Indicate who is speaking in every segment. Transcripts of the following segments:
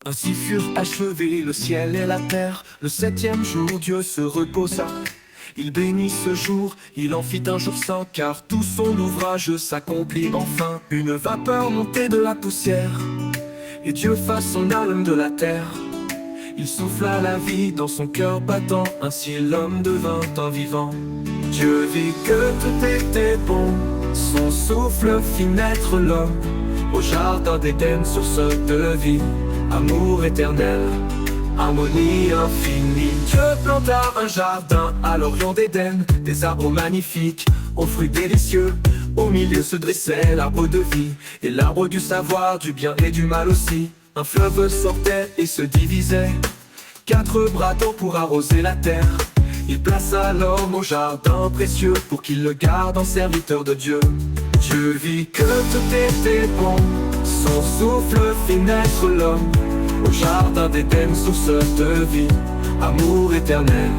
Speaker 1: Ainsi furent achevés le ciel et la terre. Le septième jour, Dieu se reposa. Il bénit ce jour, il en fit un jour saint, car tout son ouvrage s'accomplit enfin. Une vapeur montée de la poussière, et Dieu façonna l'homme de la terre. Il souffla la vie dans son cœur battant, ainsi l'homme devint un vivant. Dieu vit que tout était bon, son souffle fit naître l'homme. Au jardin d'Éden, source de vie, amour éternel, harmonie infinie. Dieu planta un jardin à l'orient d'Éden, des arbres magnifiques, aux fruits délicieux. Au milieu se dressait l'arbre de vie, et l'arbre du savoir, du bien et du mal aussi. Un fleuve sortait et se divisait, 4 bras d'eau pour arroser la terre. Il plaça l'homme au jardin précieux, pour qu'il le garde en serviteur de Dieu. Dieu vit que tout était bon, son souffle fit naître l'homme. Au jardin d'Éden, source de vie, amour éternel,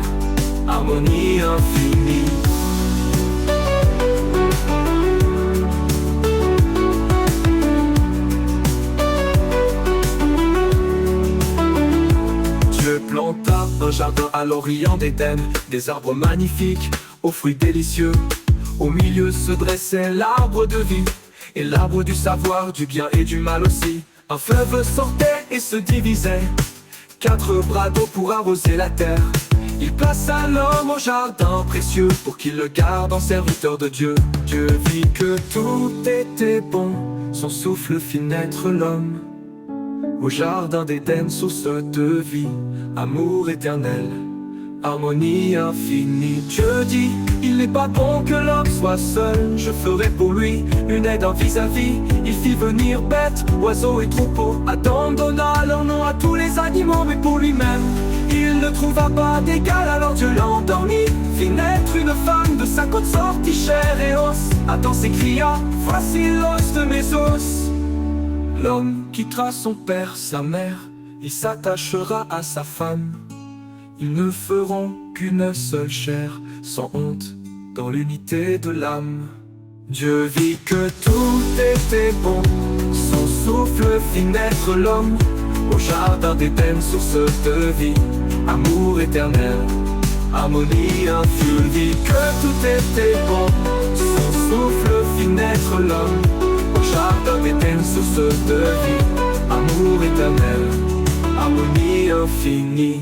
Speaker 1: harmonie infinie. Dieu planta un jardin à l'orient d'Éden, des arbres magnifiques, aux fruits délicieux. Au milieu se dressait l'arbre de vie, et l'arbre du savoir, du bien et du mal aussi. Un fleuve sortait et se divisait, 4 bras d'eau pour arroser la terre. Il plaça l'homme au jardin précieux, pour qu'il le garde en serviteur de Dieu. Dieu vit que tout était bon, son souffle fit naître l'homme. Au jardin d'Éden, source de vie, amour éternel, harmonie infinie. Dieu dit, il n'est pas bon que l'homme soit seul. Je ferai pour lui une aide en vis-à-vis. Il fit venir bêtes, oiseaux et troupeaux. Adam donna leur nom à tous les animaux, mais pour lui-même, il ne trouva pas d'égal. Alors Dieu l'endormit, fit naître une femme de 50 sorties, chair et os. Adam s'écria, voici l'os de mes os. L'homme quittera son père, sa mère, il s'attachera à sa femme. Ils ne feront qu'une seule chair, sans honte, dans l'unité de l'âme. Dieu vit que tout était bon, son souffle fit naître l'homme. Au jardin d'Éden, source de vie, amour éternel, harmonie infinie. Dieu vit que tout était bon, son souffle fit naître l'homme. Au jardin d'Éden, source de vie, amour éternel, harmonie infinie.